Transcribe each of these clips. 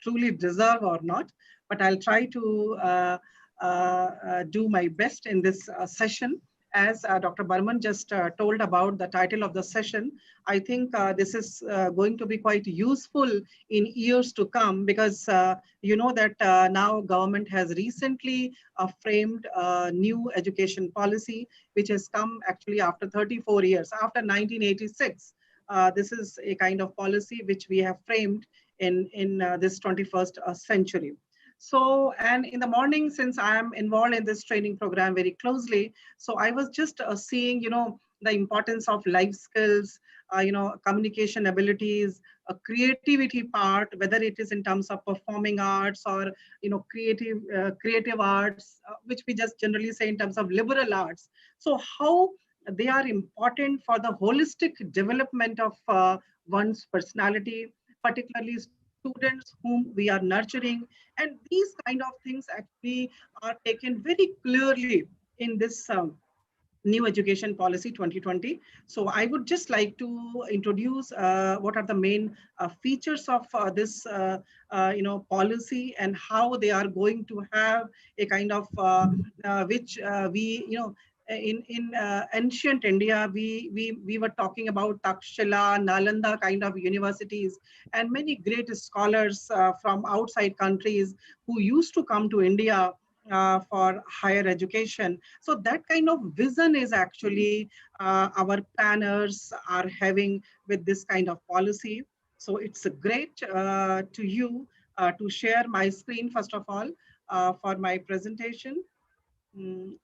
truly deserve or not, but I'll try to do my best in this session. As Dr. Burman just told about the title of the session, I think this is going to be quite useful in years to come, because you know that now government has recently framed a new education policy, which has come actually after 34 years, after 1986. This is a kind of policy which we have framed in this 21st century. So, and in the morning, since I am involved in this training program very closely, so I was just seeing, you know, the importance of life skills, you know, communication abilities, a creativity part, whether it is in terms of performing arts or, you know, creative arts, which we just generally say in terms of liberal arts. So how they are important for the holistic development of one's personality, particularly students whom we are nurturing. And these kind of things actually are taken very clearly in this new education policy 2020. So I would just like to introduce what are the main features of this you know, policy, and how they are going to have a kind of which we, you know, in ancient India, we were talking about Takshila, Nalanda kind of universities, and many great scholars from outside countries who used to come to India for higher education. So that kind of vision is actually our planners are having with this kind of policy. So it's a great to you to share my screen first of all for my presentation. Mm,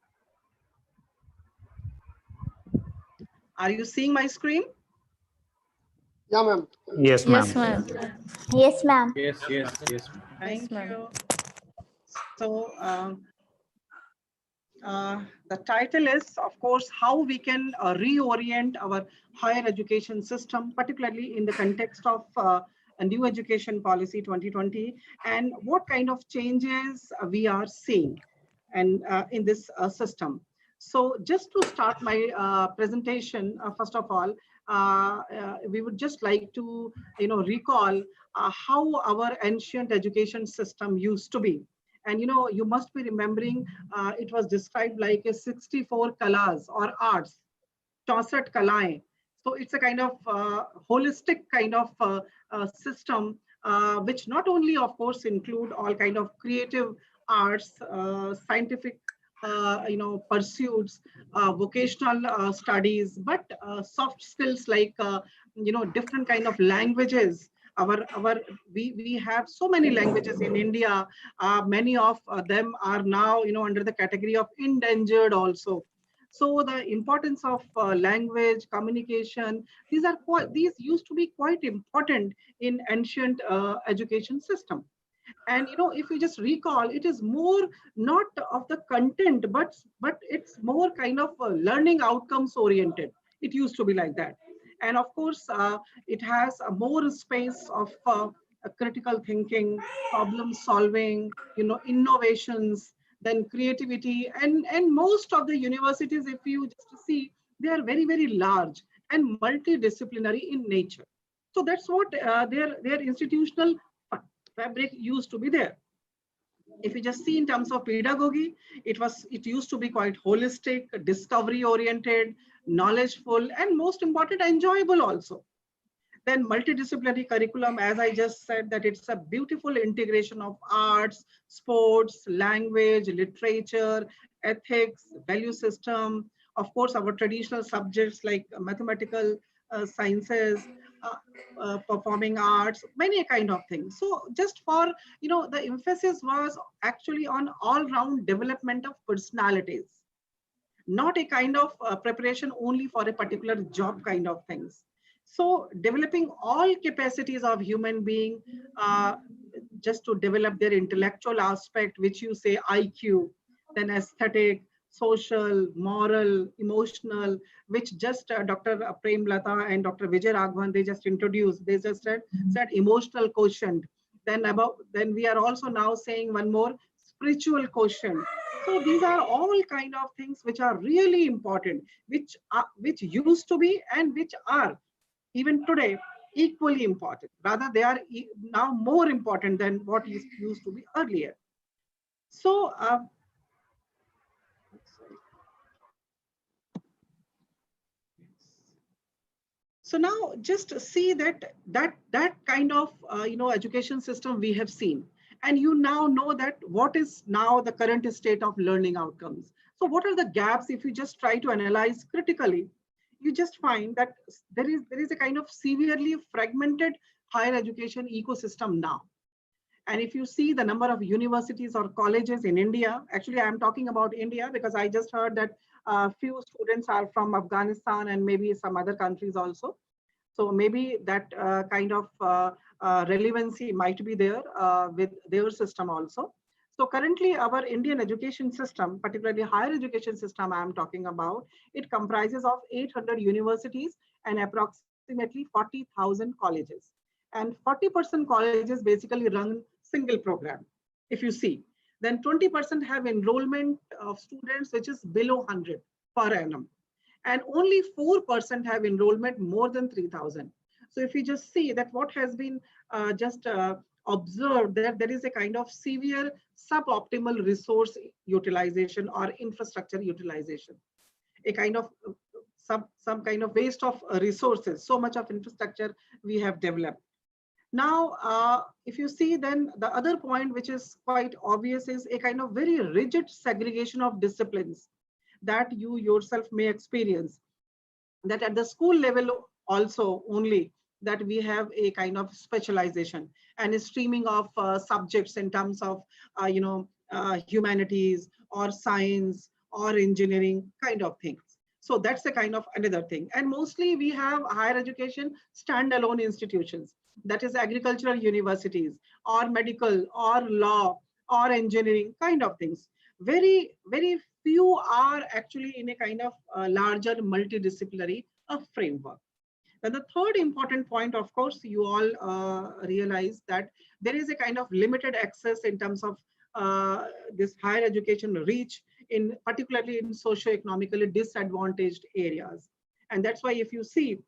are you seeing my screen? Yeah, ma'am. Yes, ma'am. Yes, ma'am. Yes, ma'am. Yes. Thank Yes, ma'am. you. So the title is, of course, how we can reorient our higher education system, particularly in the context of a new education policy 2020, and what kind of changes we are seeing and in this system. So just to start my presentation, first of all, we would just like to, you know, recall how our ancient education system used to be. And you know, you must be remembering it was described like a 64 kalas or arts, 64 kalaएं. So it's a kind of holistic kind of system, which not only, of course, include all kind of creative arts, scientific, you know, pursuits, vocational studies, but soft skills like, you know, different kind of languages. Our we have so many languages in India. Many of them are now, you know, under the category of endangered also. So the importance of language, communication, these used to be quite important in ancient education system. And you know, if you just recall, it is more not of the content, but it's more kind of learning outcomes oriented. It used to be like that. And of course, it has a more space of critical thinking, problem solving, you know, innovations, then creativity. And most of the universities, if you just see, they are very, very large and multidisciplinary in nature. So that's what their institutional fabric used to be there. If you just see in terms of pedagogy, it used to be quite holistic, discovery oriented, knowledgeful, and most important, enjoyable also. Then multidisciplinary curriculum, as I just said, that it's a beautiful integration of arts, sports, language, literature, ethics, value system, of course, our traditional subjects like mathematical sciences, performing arts, many kind of things. So just for, you know, the emphasis was actually on all-round development of personalities, not a kind of preparation only for a particular job kind of things. So developing all capacities of human being, just to develop their intellectual aspect, which you say IQ, then aesthetic, social, moral, emotional, which just Dr. Prem Lata and Dr. Vijay Raghavan, they just introduced, they just said emotional quotient. Then we are also now saying one more, spiritual quotient. So these are all kind of things which are really important, which used to be and which are even today equally important. Rather, they are now more important than what used to be earlier. So, so now just see that kind of education system we have seen, and you now know that what is now the current state of learning outcomes. So what are the gaps? If you just try to analyze critically, you just find that there is a kind of severely fragmented higher education ecosystem now. And if you see the number of universities or colleges in India, actually I'm talking about India because I just heard that few students are from Afghanistan and maybe some other countries also. So maybe that kind of relevancy might be there with their system also. So currently our Indian education system, particularly higher education system I'm talking about, it comprises of 800 universities and approximately 40,000 colleges. And 40% colleges basically run single program. If you see, then 20% have enrollment of students which is below 100 per annum, and only 4% have enrollment more than 3,000. So if you just see that what has been just observed, that there is a kind of severe suboptimal resource utilization or infrastructure utilization, a kind of some kind of waste of resources, so much of infrastructure we have developed. Now, if you see, then the other point which is quite obvious is a kind of very rigid segregation of disciplines that you yourself may experience, that at the school level also only, that we have a kind of specialization and a streaming of subjects in terms of humanities or science or engineering kind of things. So that's the kind of another thing. And mostly we have higher education standalone institutions, that is agricultural universities or medical or law or engineering kind of things. Very few are actually in a kind of larger multidisciplinary framework. And the third important point, of course, you all realize that there is a kind of limited access in terms of this higher education reach, in particularly in socio-economically disadvantaged areas. And that's why if you see,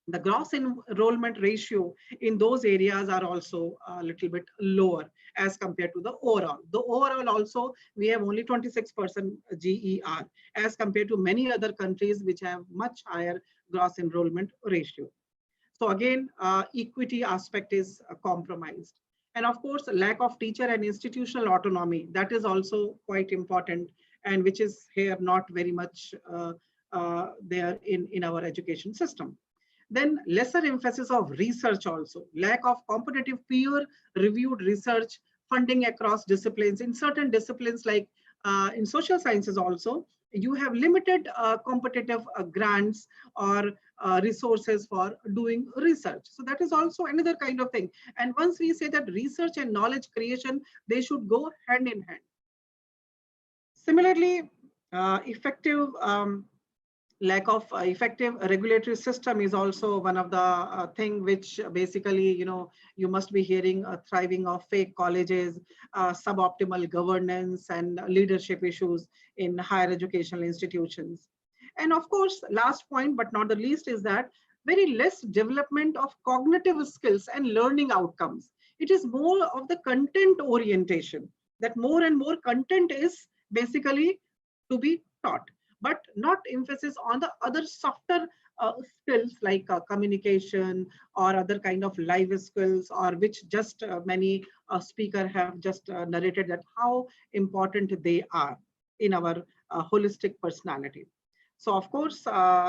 the gross enrollment ratio in those areas are also a little bit lower as compared to the overall. The overall also, we have only 26% GER as compared to many other countries which have much higher gross enrollment ratio. So again, equity aspect is compromised. And of course, lack of teacher and institutional autonomy, that is also quite important, and which is here not very much there in our education system. Then lesser emphasis of research also, lack of competitive peer reviewed research, funding across disciplines. In certain disciplines like in social sciences also, you have limited competitive grants or resources for doing research. So that is also another kind of thing. And once we say that research and knowledge creation, they should go hand in hand. Similarly, lack of effective regulatory system is also one of the thing which basically, you must be hearing a thriving of fake colleges, suboptimal governance and leadership issues in higher educational institutions. And of course, last point, but not the least, is that very less development of cognitive skills and learning outcomes. It is more of the content orientation, that more and more content is basically to be taught, but not emphasis on the other softer skills like communication or other kind of life skills, or which just many speaker have just narrated that how important they are in our holistic personality. So of course,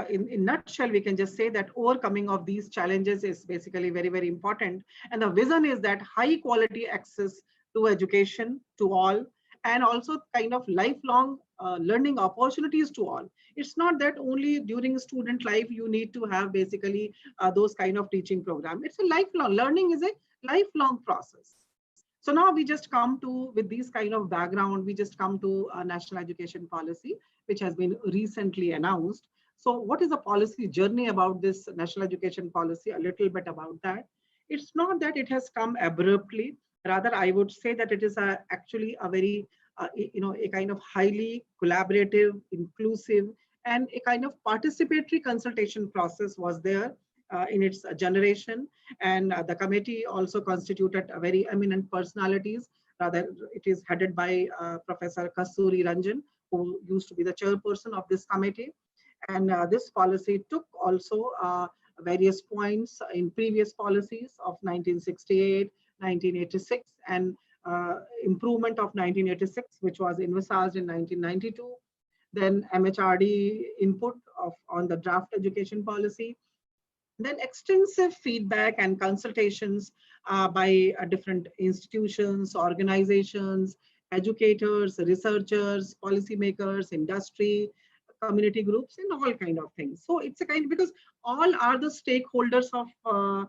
in nutshell, we can just say that overcoming of these challenges is basically very important. And the vision is that high quality access to education to all, and also kind of lifelong learning opportunities to all. It's not that only during student life you need to have basically those kind of teaching program. It's a lifelong learning, is a lifelong process. So now we just come to, with these kind of background, we just come to a national education policy, which has been recently announced. So what is the policy journey about this national education policy? A little bit about that. It's not that it has come abruptly. Rather, I would say that it is actually a very, a kind of highly collaborative, inclusive, and a kind of participatory consultation process was there in its generation. And the committee also constituted very eminent personalities. Rather, it is headed by Professor Kasturi Ranjan, who used to be the chairperson of this committee. And this policy took also various points in previous policies of 1968, 1986, and improvement of 1986, which was envisaged in 1992. Then MHRD input on the draft education policy. Then extensive feedback and consultations by different institutions, organizations, educators, researchers, policymakers, industry, community groups, and all kind of things. So it's a kind, because all are the stakeholders of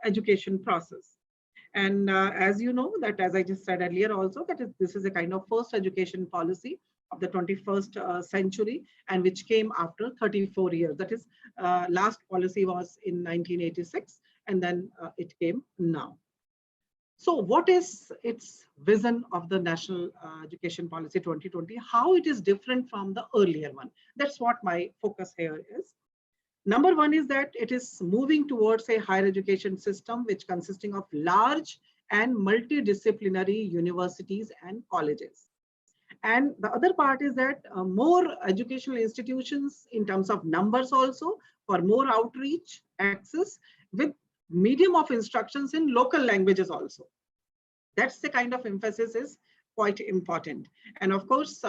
education process. And as you know, that as I just said earlier also, that this is a kind of first education policy of the 21st century, and which came after 34 years. That is, last policy was in 1986, and then it came now. So what is its vision of the National Education Policy 2020? How it is different from the earlier one? That's what my focus here is. Number one is that it is moving towards a higher education system which consisting of large and multidisciplinary universities and colleges. And the other part is that more educational institutions in terms of numbers also, for more outreach, access, with medium of instructions in local languages also. That's the kind of emphasis is quite important. And of course,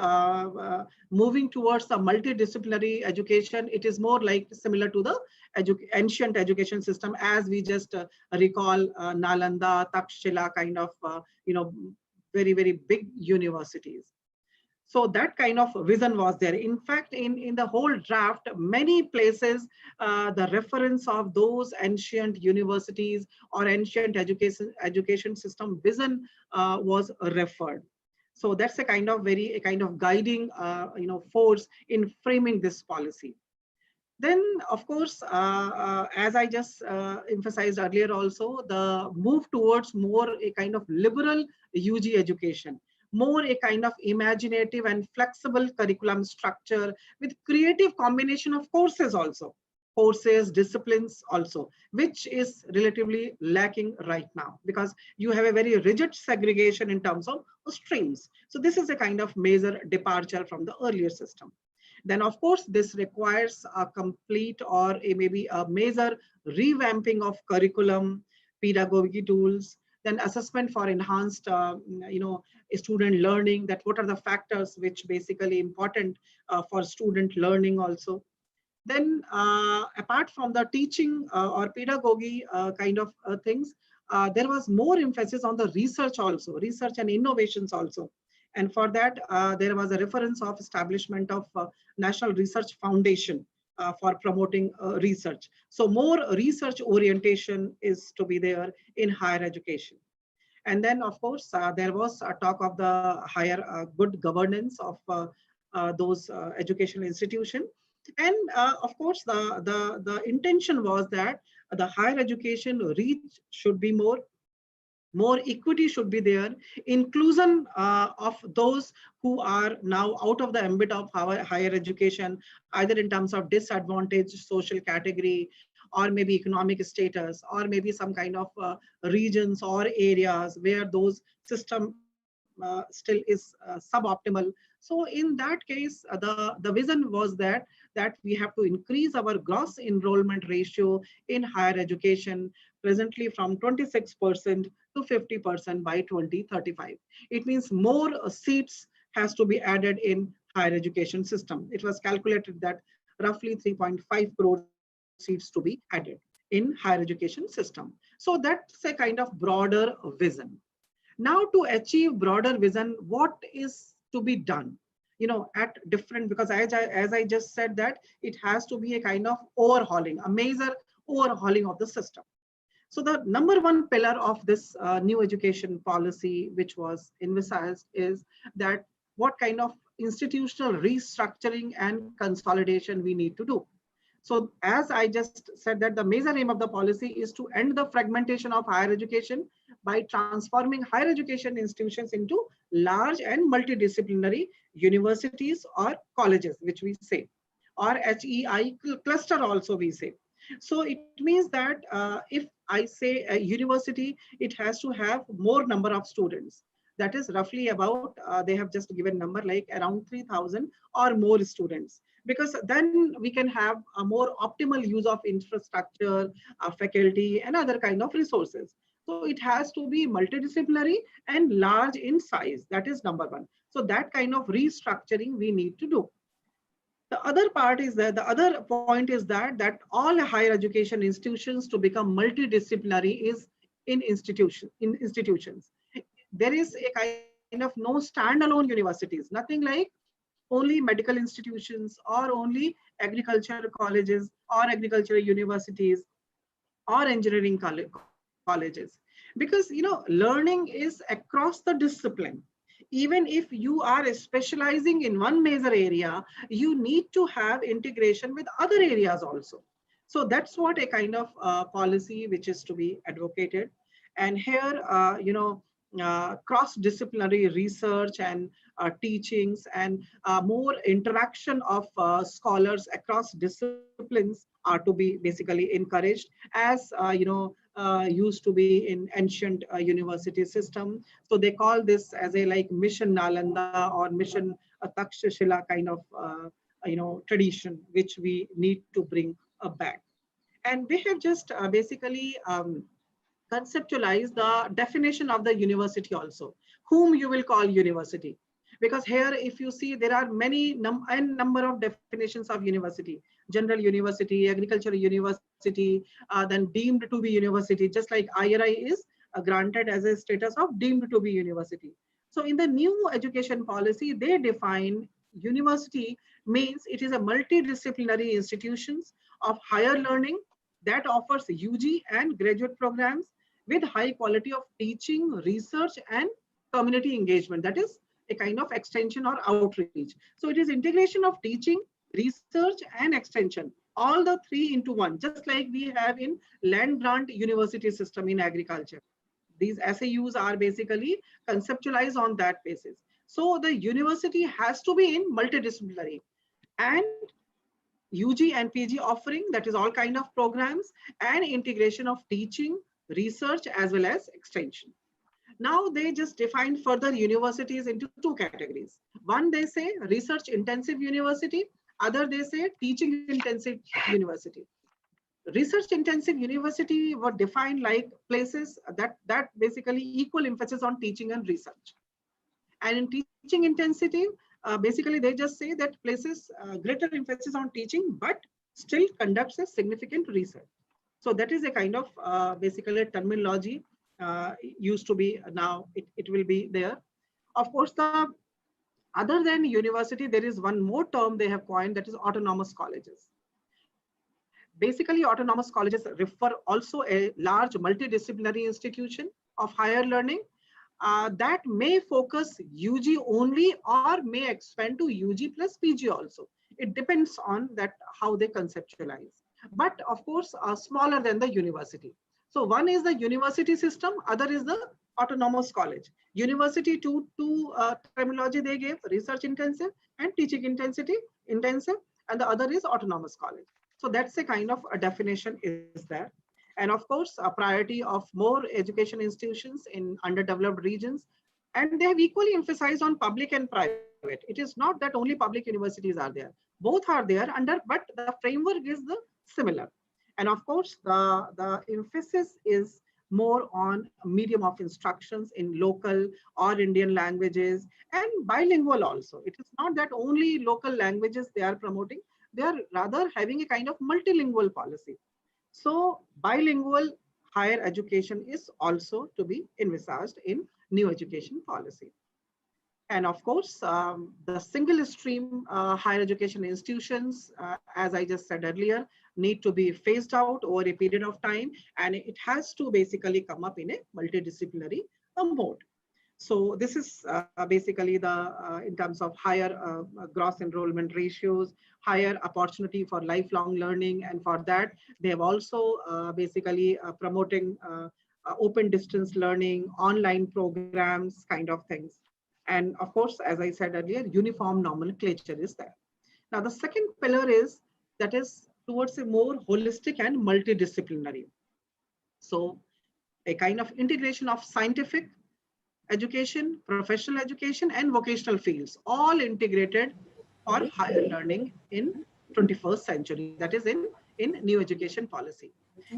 moving towards a multidisciplinary education, it is more like similar to the ancient education system, as we just recall Nalanda, Takshila kind of, very, very big universities. So that kind of vision was there. In fact, in the whole draft, many places, the reference of those ancient universities or ancient education system vision was referred. So that's a kind of guiding, force in framing this policy. Then, of course, as I just emphasized earlier also, the move towards more a kind of liberal UG education, more a kind of imaginative and flexible curriculum structure with creative combination of courses also, courses, disciplines also, which is relatively lacking right now because you have a very rigid segregation in terms of streams. So this is a kind of major departure from the earlier system. Then of course, this requires a complete or maybe a major revamping of curriculum, pedagogy tools, then assessment for enhanced, student learning, that what are the factors which basically important for student learning also. Then apart from the teaching or pedagogy kind of things, there was more emphasis on the research also, research and innovations also. And for that, there was a reference of establishment of National Research Foundation for promoting research. So more research orientation is to be there in higher education. And then, of course, there was a talk of the higher good governance of those educational institutions. And of course, the intention was that the higher education reach should be more equity should be there, inclusion of those who are now out of the ambit of our higher education, either in terms of disadvantaged social category, or maybe economic status, or maybe some kind of regions or areas where those system still is suboptimal. So in that case, the vision was that we have to increase our gross enrollment ratio in higher education, presently from 26% to 50% by 2035. It means more seats has to be added in higher education system. It was calculated that roughly 3.5 crore seats to be added in higher education system. So that's a kind of broader vision. Now to achieve broader vision, what is to be done? At different, because as I just said that it has to be a kind of overhauling, a major overhauling of the system. So the number one pillar of this new education policy, which was envisaged, is that what kind of institutional restructuring and consolidation we need to do. So as I just said that the major aim of the policy is to end the fragmentation of higher education by transforming higher education institutions into large and multidisciplinary universities or colleges, which we say, or HEI cluster also we say. So it means that if I say a university, it has to have more number of students. That is roughly about, they have just given number like around 3,000 or more students. Because then we can have a more optimal use of infrastructure, faculty, and other kind of resources. So it has to be multidisciplinary and large in size. That is number one. So that kind of restructuring we need to do. The other part is that the other point is that all higher education institutions to become multidisciplinary is in institutions. There is a kind of no standalone universities, nothing like only medical institutions or only agriculture colleges or agricultural universities or engineering colleges, because learning is across the discipline. Even if you are specializing in one major area, you need to have integration with other areas also. So that's what a kind of policy which is to be advocated. And here cross disciplinary research and teachings and more interaction of scholars across disciplines are to be basically encouraged, as used to be in ancient university system. So they call this as a like mission Nalanda or mission Takshashila kind of tradition, which we need to bring back. And they have just basically conceptualize the definition of the university also, whom you will call university. Because here, if you see, there are many number of definitions of university: general university, agricultural university, then deemed to be university, just like IRI is granted as a status of deemed to be university. So in the new education policy, they define university means it is a multidisciplinary institutions of higher learning that offers UG and graduate programs with high quality of teaching, research, and community engagement. That is a kind of extension or outreach. So it is integration of teaching, research, and extension, all the three into one, just like we have in land grant university system in agriculture. These SAUs are basically conceptualized on that basis. So the university has to be in multidisciplinary and UG and PG offering, that is all kind of programs, and integration of teaching, research, as well as extension. Now they just define further universities into two categories. One, they say research intensive university. Other, they say teaching intensive university. Research intensive university were defined like places that basically equal emphasis on teaching and research. And in teaching intensity, basically they just say that places greater emphasis on teaching, but still conducts a significant research. So that is a kind of basically terminology used to be. Now it will be there. Of course, the other than university, there is one more term they have coined, that is autonomous colleges. Basically, autonomous colleges refer also a large multidisciplinary institution of higher learning that may focus UG only or may expand to UG plus PG also. It depends on that how they conceptualize. But of course, smaller than the university. So one is the university system, other is the autonomous college. University two terminology they gave: research intensive and teaching intensive, and the other is autonomous college. So that's a kind of a definition is there. And of course, a priority of more education institutions in underdeveloped regions. And they have equally emphasized on public and private. It is not that only public universities are there. Both are there under, but the framework is the similar. And of course, the emphasis is more on medium of instructions in local or Indian languages and bilingual also. It is not that only local languages they are promoting. They are rather having a kind of multilingual policy. So bilingual higher education is also to be envisaged in new education policy. And of course, the single stream higher education institutions, as I just said earlier, need to be phased out over a period of time, and it has to basically come up in a multidisciplinary mode. So this is basically the in terms of higher gross enrollment ratios, higher opportunity for lifelong learning, and for that they have also basically promoting open distance learning, online programs, kind of things. And of course, as I said earlier, uniform nomenclature is there. Now the second pillar is that is towards a more holistic and multidisciplinary. So a kind of integration of scientific education, professional education, and vocational fields, all integrated for higher learning in 21st century, that is in new education policy.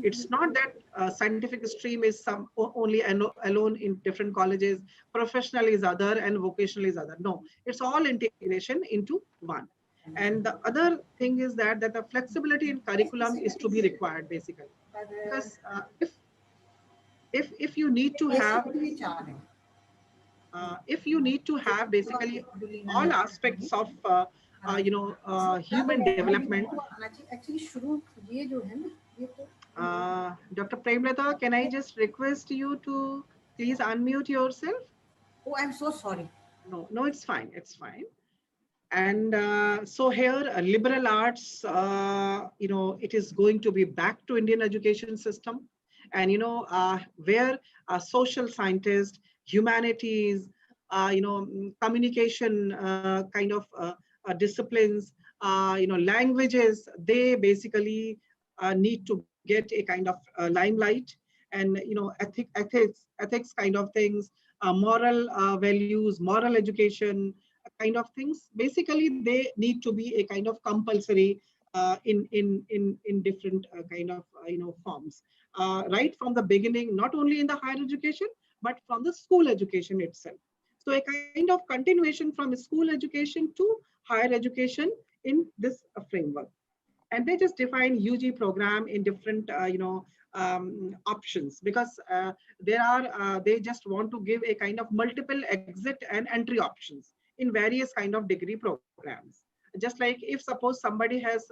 It's not that scientific stream is only alone in different colleges, professional is other and vocational is other. No, it's all integration into one. And the other thing is that the flexibility in curriculum is to be required basically, because if you need to have if you need to have basically all aspects of human development. Dr. Premlata, can I just request you to please unmute yourself? Oh, I'm so sorry. No, it's fine. It's fine. And so here, liberal arts, it is going to be back to Indian education system. And, where social scientists, humanities, communication kind of disciplines, languages, they basically need to get a kind of limelight. And, ethics kind of things, moral values, moral education, kind of things. Basically, they need to be a kind of compulsory in different kind of forms, right from the beginning, not only in the higher education, but from the school education itself. So a kind of continuation from school education to higher education in this framework. And they just define UG program in different options, because they just want to give a kind of multiple exit and entry options in various kind of degree programs. Just like if suppose somebody has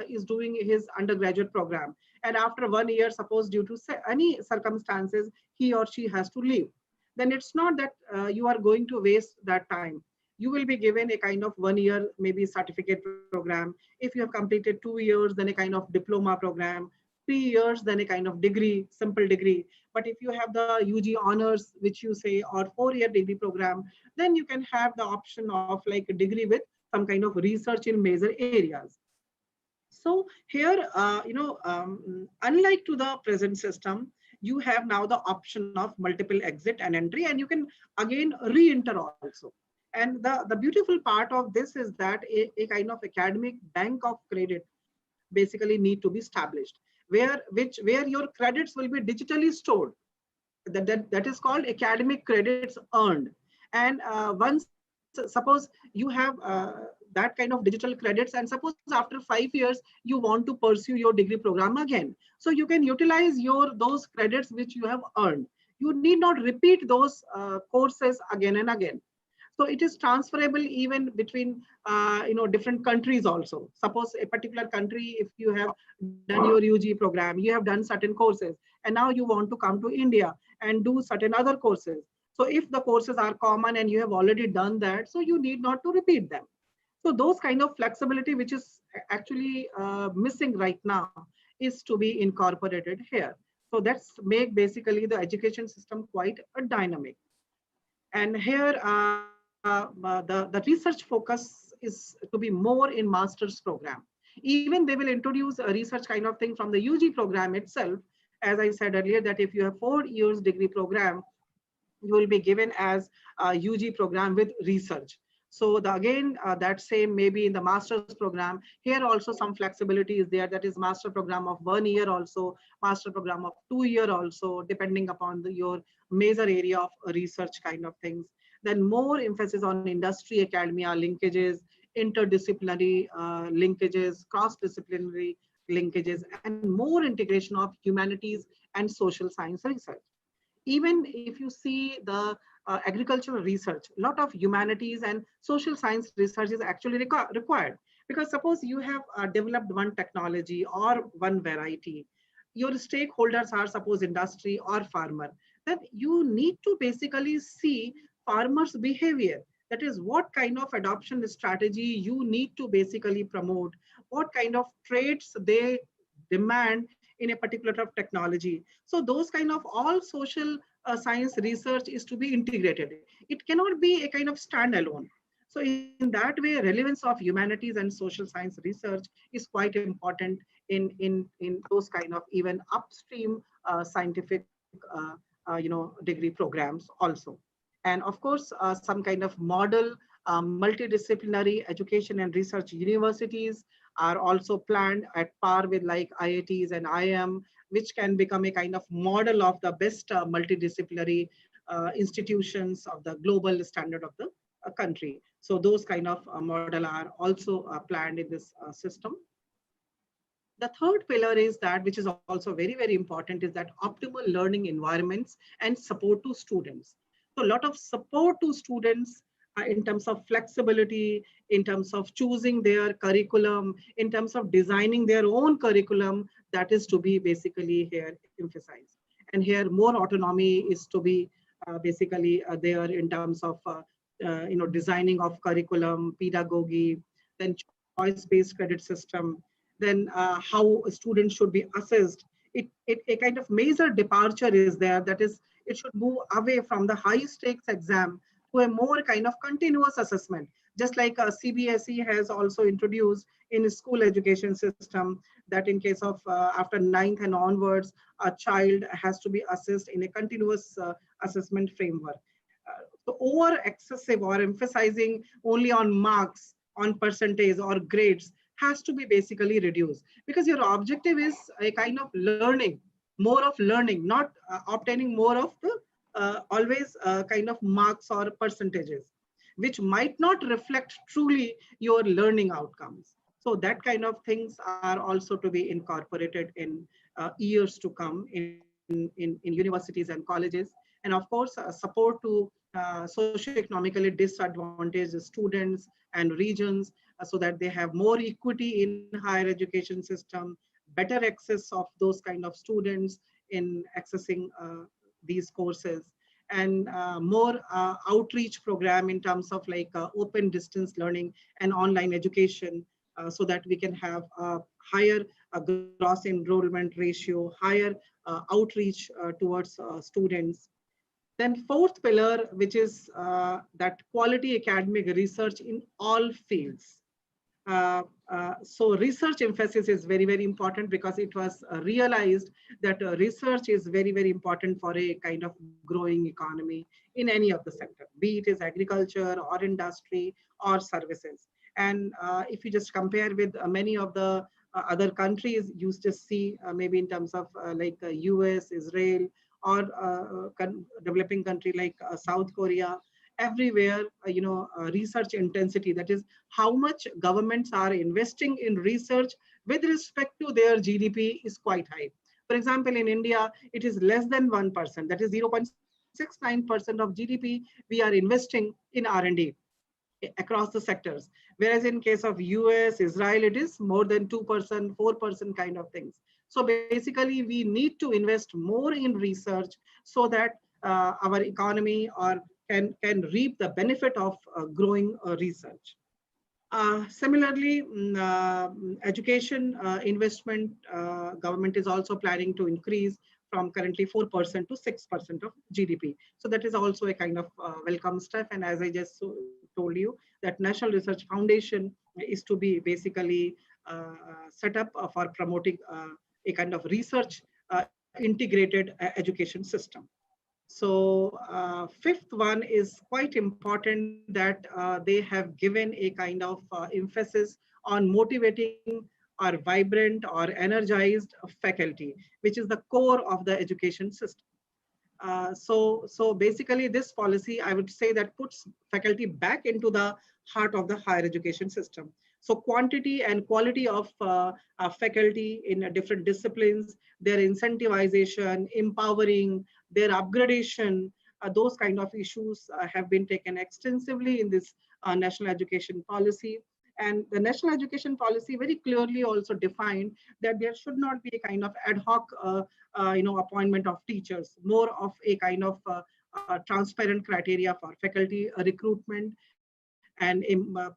is doing his undergraduate program, and after 1 year, suppose due to any circumstances, he or she has to leave, then it's not that you are going to waste that time. You will be given a kind of 1 year, maybe certificate program. If you have completed 2 years, then a kind of diploma program, 3 years, then a kind of degree, simple degree. But if you have the UG honors, which you say, or 4-year degree program, then you can have the option of like a degree with some kind of research in major areas. So here, unlike to the present system, you have now the option of multiple exit and entry, and you can again re-enter also. And the beautiful part of this is that a kind of academic bank of credit basically need to be established, where your credits will be digitally stored. That is called academic credits earned. And once suppose you have that kind of digital credits, and suppose after 5 years you want to pursue your degree program again, so you can utilize those credits which you have earned. You need not repeat those courses again and again. So it is transferable even between different countries also. Suppose a particular country, if you have done your UG program, you have done certain courses, and now you want to come to India and do certain other courses. So if the courses are common and you have already done that, so you need not to repeat them. So those kind of flexibility, which is actually missing right now, is to be incorporated here. So that's make basically the education system quite a dynamic. And here, the research focus is to be more in master's program. Even they will introduce a research kind of thing from the UG program itself. As I said earlier, that if you have 4 years degree program, you will be given as a UG program with research. So again, that same maybe in the master's program, here also some flexibility is there. That is master program of 1 year also, master program of 2 year also, depending upon your major area of research kind of things. Then more emphasis on industry academia linkages, interdisciplinary linkages, cross-disciplinary linkages, and more integration of humanities and social science research. Even if you see the agricultural research, a lot of humanities and social science research is actually required. Because suppose you have developed one technology or one variety, your stakeholders are suppose industry or farmer, then you need to basically see farmers' behavior. That is, what kind of adoption strategy you need to basically promote, what kind of traits they demand in a particular type of technology. So those kind of all social science research is to be integrated. It cannot be a kind of standalone. So in that way, relevance of humanities and social science research is quite important in those kind of even upstream scientific degree programs also. And of course, some kind of model multidisciplinary education and research universities are also planned at par with like IITs and IIM, which can become a kind of model of the best multidisciplinary institutions of the global standard of the country. So those kind of model are also planned in this system. The third pillar is that, which is also very, very important, is that optimal learning environments and support to students. So a lot of support to students in terms of flexibility, in terms of choosing their curriculum, in terms of designing their own curriculum, that is to be basically here emphasized. And here more autonomy is to be basically there in terms of designing of curriculum, pedagogy, then choice-based credit system, then how students should be assessed. A kind of major departure is there, that is, it should move away from the high stakes exam to a more kind of continuous assessment. Just like CBSE has also introduced in school education system, that in case of after ninth and onwards, a child has to be assessed in a continuous assessment framework. So over excessive or emphasizing only on marks, on percentage or grades has to be basically reduced, because your objective is a kind of learning, more of learning, not obtaining more of the always kind of marks or percentages, which might not reflect truly your learning outcomes. So that kind of things are also to be incorporated in years to come in universities and colleges. And of course, support to socioeconomically disadvantaged students and regions, so that they have more equity in higher education system, better access of those kind of students in accessing these courses, and more outreach program in terms of like open distance learning and online education, so that we can have a higher gross enrollment ratio, higher outreach towards students. Then fourth pillar, which is that quality academic research in all fields. So research emphasis is very, very important, because it was realized that research is very, very important for a kind of growing economy in any of the sector, be it is agriculture or industry or services. And if you just compare with many of the other countries, you just see maybe in terms of like US, Israel, or developing country like South Korea, everywhere, research intensity, that is how much governments are investing in research with respect to their GDP, is quite high. For example, in India, it is less than 1%, that is 0.69% of GDP we are investing in R&D across the sectors. Whereas in case of US, Israel, it is more than 2%, 4% kind of things. So basically, we need to invest more in research, so that our economy or can reap the benefit of growing research. Similarly, education investment, government is also planning to increase from currently 4% to 6% of GDP. So that is also a kind of welcome step. And as I just told you, that National Research Foundation is to be basically set up for promoting a kind of research integrated education system. So fifth one is quite important, that they have given a kind of emphasis on motivating or vibrant or energized faculty, which is the core of the education system. So basically this policy, I would say, that puts faculty back into the heart of the higher education system. So quantity and quality of faculty in different disciplines, their incentivization, empowering, their upgradation, those kind of issues have been taken extensively in this national education policy. And the national education policy very clearly also defined that there should not be a kind of ad hoc appointment of teachers, more of a kind of transparent criteria for faculty recruitment, and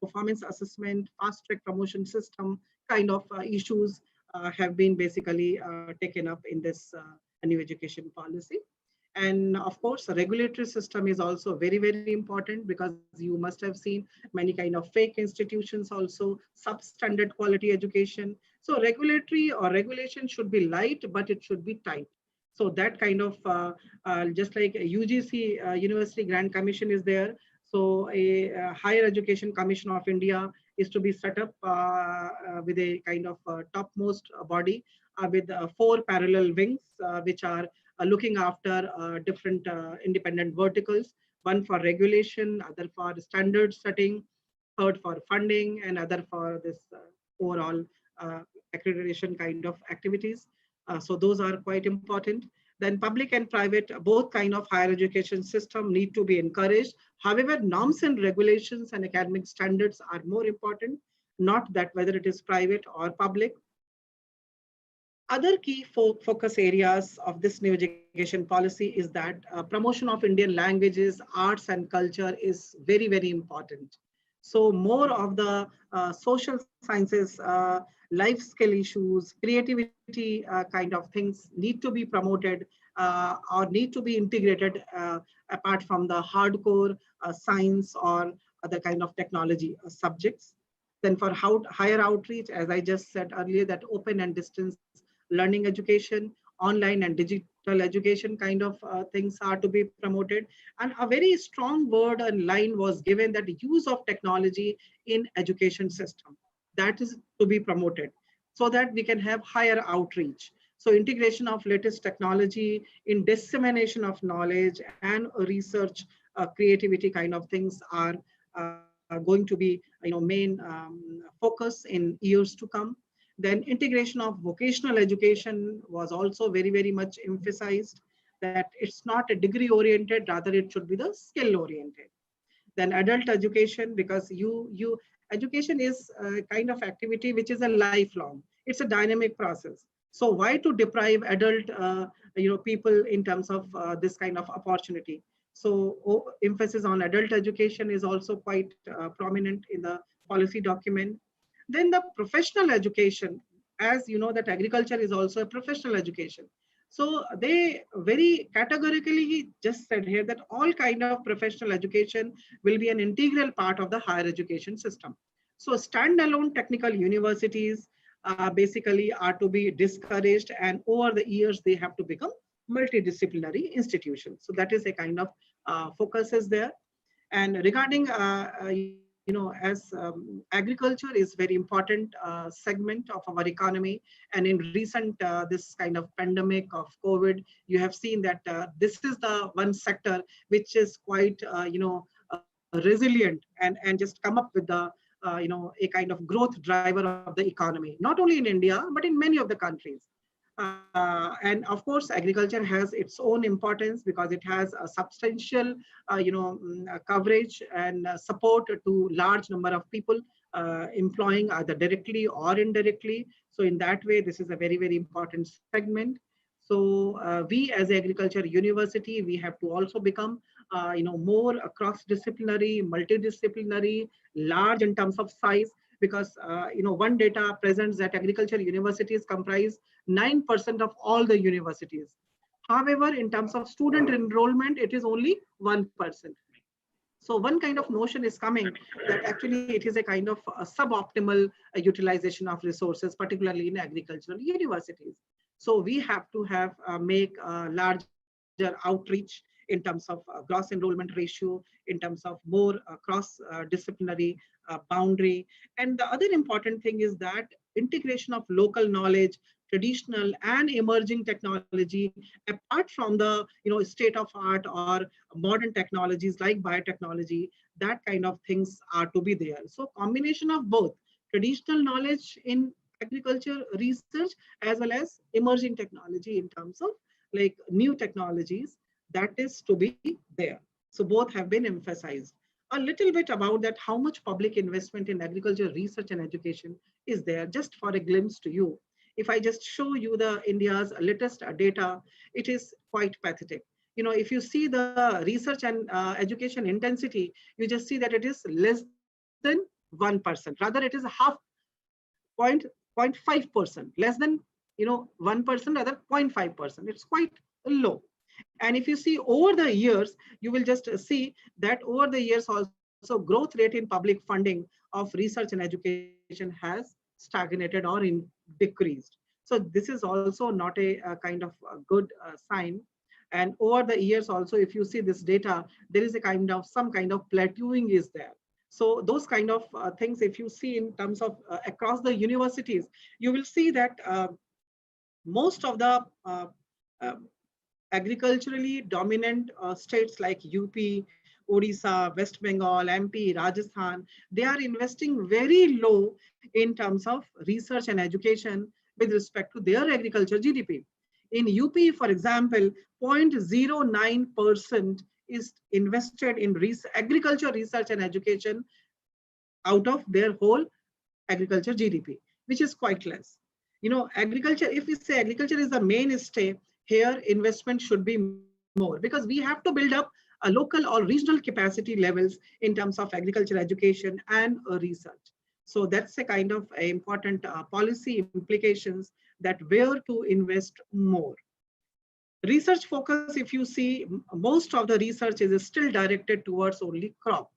performance assessment, fast track promotion system kind of issues have been basically taken up in this new education policy. And of course, the regulatory system is also very, very important, because you must have seen many kind of fake institutions also, substandard quality education. So regulatory or regulation should be light, but it should be tight. So that kind of, just like UGC, University Grant Commission is there. So a Higher Education Commission of India is to be set up with a kind of topmost body with 4 parallel wings, which are looking after different independent verticals, one for regulation, other for standard setting, third for funding, and other for this overall uh, accreditation kind of activities. So those are quite important. Then public and private, both kind of higher education system need to be encouraged. However, norms and regulations and academic standards are more important, not that whether it is private or public. Other key focus areas of this new education policy is that promotion of Indian languages, arts, and culture is very, very important. So more of the social sciences, life skill issues, creativity kind of things need to be promoted or need to be integrated apart from the hardcore science or other kind of technology subjects. Then for higher outreach, as I just said earlier, that open and distance learning education, online and digital education kind of things are to be promoted. And a very strong word and line was given that the use of technology in education system, that is to be promoted so that we can have higher outreach. So integration of latest technology in dissemination of knowledge and research, creativity kind of things are going to be main focus in years to come. Then integration of vocational education was also very, very much emphasized, that it's not a degree oriented, rather it should be the skill oriented. Then adult education, because education is a kind of activity which is a lifelong, it's a dynamic process. So why to deprive adult people in terms of this kind of opportunity? So emphasis on adult education is also quite prominent in the policy document. Then the professional education, as you know that agriculture is also a professional education. So they very categorically just said here that all kind of professional education will be an integral part of the higher education system. So standalone technical universities basically are to be discouraged, and over the years they have to become multidisciplinary institutions. So that is a kind of focus is there. And regarding as agriculture is very important segment of our economy, and in recent this kind of pandemic of COVID, you have seen that this is the one sector which is quite resilient and just come up with the a kind of growth driver of the economy, not only in India but in many of the countries. And of course, agriculture has its own importance because it has a substantial, coverage and support to large number of people, employing either directly or indirectly. So in that way, this is a very, very important segment. So we as agriculture university, we have to also become, more cross-disciplinary, multidisciplinary, large in terms of size, because one data presents that agriculture universities comprise 9% of all the universities. However, in terms of student enrollment, it is only 1%. So one kind of notion is coming that actually it is a kind of a suboptimal utilization of resources, particularly in agricultural universities. So we have to have make larger outreach in terms of gross enrollment ratio, in terms of more cross disciplinary boundary. And the other important thing is that integration of local knowledge, traditional and emerging technology, apart from the state of art or modern technologies like biotechnology, that kind of things are to be there. So combination of both traditional knowledge in agriculture research as well as emerging technology in terms of like new technologies, that is to be there. So both have been emphasized. A little bit about that, how much public investment in agriculture research and education is there, just for a glimpse to you. If I just show you the India's latest data, it is quite pathetic. If you see the research and education intensity, you just see that it is less than 1%. Rather, it is half 0.5%, less than 1%, rather 0.5%. It's quite low. And if you see over the years, you will just see that over the years also growth rate in public funding of research and education has stagnated or decreased. So this is also not a kind of a good sign. And over the years also, if you see this data, there is a kind of some kind of plateauing is there. So those kind of things, if you see in terms of across the universities, you will see that most of the uh, agriculturally dominant states like UP, Odisha, West Bengal, MP, Rajasthan, they are investing very low in terms of research and education with respect to their agriculture GDP. In UP, for example, 0.09% is invested in agriculture research and education out of their whole agriculture GDP, which is quite less. You know, agriculture, if we say agriculture is the mainstay, here investment should be more because we have to build up a local or regional capacity levels in terms of agriculture education and research. So that's a kind of important policy implications that where to invest more. Research focus, if you see, most of the research is still directed towards only crop.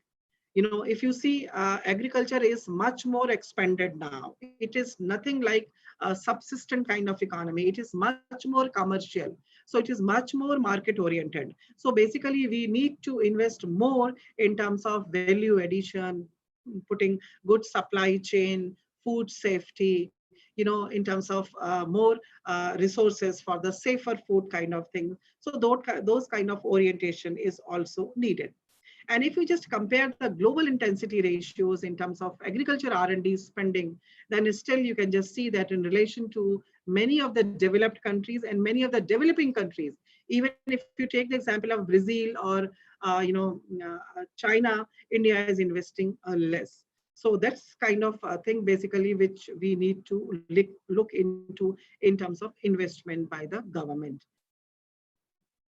You know, if you see, agriculture is much more expanded now. It is nothing like a subsistent kind of economy. It is much more commercial. So it is much more market oriented. So basically we need to invest more in terms of value addition, putting good supply chain, food safety, you know, in terms of more resources for the safer food kind of thing. So those kind of orientation is also needed. And if you just compare the global intensity ratios in terms of agriculture R&D spending, then still you can just see that in relation to many of the developed countries and many of the developing countries, even if you take the example of Brazil or China, India is investing less. So that's kind of a thing basically which we need to look into in terms of investment by the government.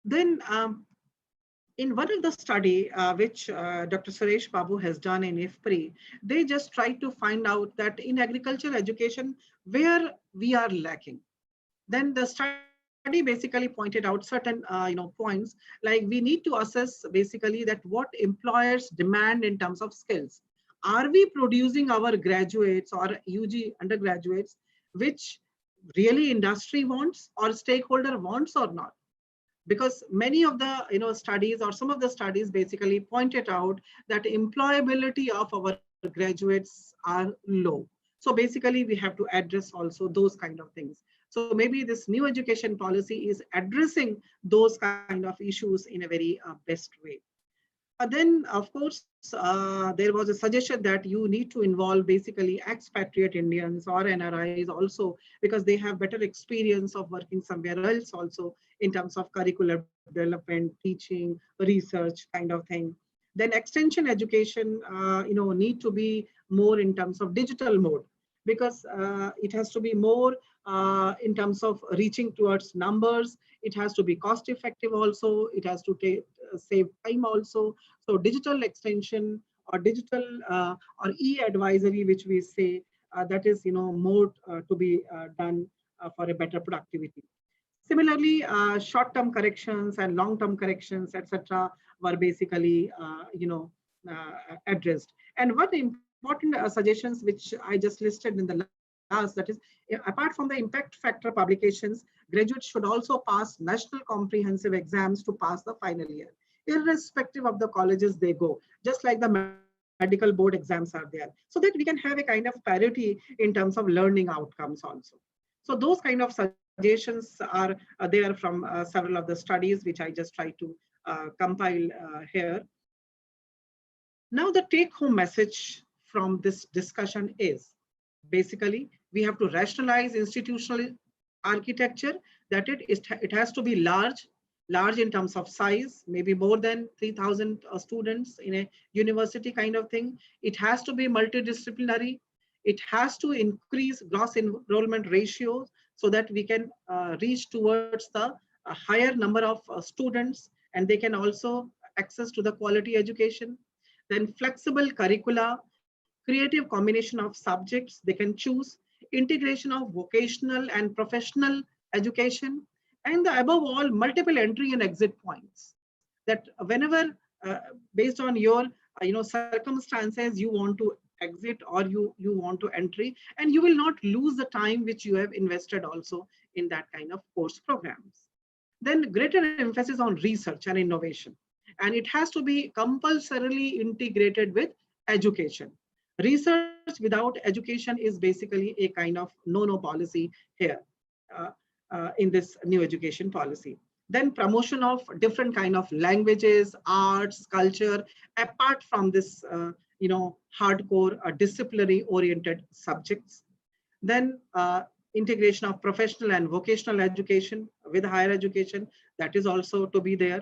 Then in one of the study which Dr. Suresh Babu has done in IFPRI, they just tried to find out that in agriculture education, where we are lacking. Then the study basically pointed out certain points, like we need to assess basically that what employers demand in terms of skills. Are we producing our graduates or UG undergraduates, which really industry wants or stakeholder wants or not? Because many of the studies or some of the studies basically pointed out that employability of our graduates are low. So basically we have to address also those kind of things. So maybe this new education policy is addressing those kind of issues in a very best way. Then, of course, there was a suggestion that you need to involve basically expatriate Indians or NRIs also, because they have better experience of working somewhere else also in terms of curricular development, teaching, research kind of thing. Then extension education, need to be more in terms of digital mode, because it has to be more in terms of reaching towards numbers. It has to be cost effective also. It has to save time also. So digital extension or digital or e-advisory, which we say, that is more to be done for a better productivity. Similarly, short-term corrections and long-term corrections, etc., were basically addressed. And what important suggestions which I just listed in the last, that is, apart from the impact factor publications, graduates should also pass national comprehensive exams to pass the final year, irrespective of the colleges they go, just like the medical board exams are there, so that we can have a kind of parity in terms of learning outcomes also. So those kind of suggestions are there from several of the studies, which I just tried to compile here. Now the take-home message from this discussion is basically we have to rationalize institutional architecture, that it has to be large in terms of size, maybe more than 3,000 students in a university kind of thing. It has to be multidisciplinary. It has to increase gross enrollment ratios so that we can reach towards the higher number of students, and they can also access to the quality education. Then flexible curricula, creative combination of subjects they can choose, integration of vocational and professional education, And above all, multiple entry and exit points, that whenever based on your circumstances, you want to exit or you want to entry, and you will not lose the time which you have invested also in that kind of course programs. Then greater emphasis on research and innovation, and it has to be compulsorily integrated with education. Research without education is basically a kind of no policy here uh, in this new education policy. Then promotion of different kind of languages, arts, culture, apart from this hardcore disciplinary oriented subjects. Then integration of professional and vocational education with higher education, that is also to be there.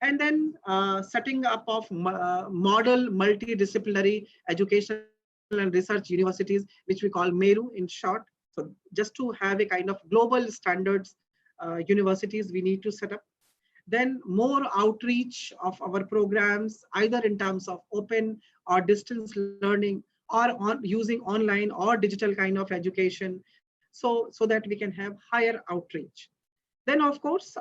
And then setting up of model multidisciplinary educational and research universities, which we call MERU in short. So just to have a kind of global standards universities we need to set up. Then more outreach of our programs, either in terms of open or distance learning, or on using online or digital kind of education, so that we can have higher outreach. Then, of course,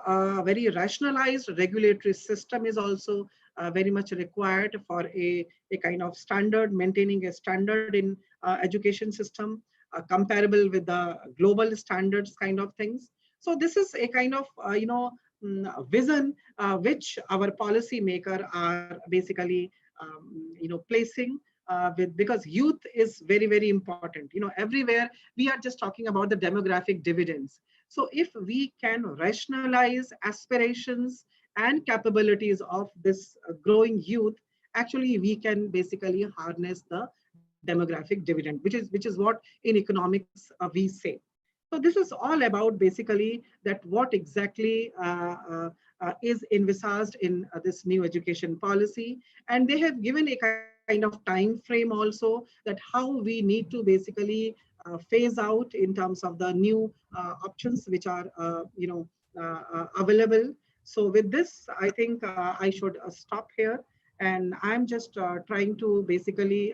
very rationalized regulatory system is also very much required for a kind of standard, maintaining a standard in education system, comparable with the global standards kind of things. So this is a kind of, vision which our policy maker are basically, placing because youth is very, very important. Everywhere we are just talking about the demographic dividends. So if we can rationalize aspirations and capabilities of this growing youth, actually we can basically harness the demographic dividend, which is what in economics we say. So this is all about basically that what exactly is envisaged in this new education policy. And they have given a kind of time frame also, that how we need to basically phase out in terms of the new options which are available. So with this, I think I should stop here, and I'm just trying to basically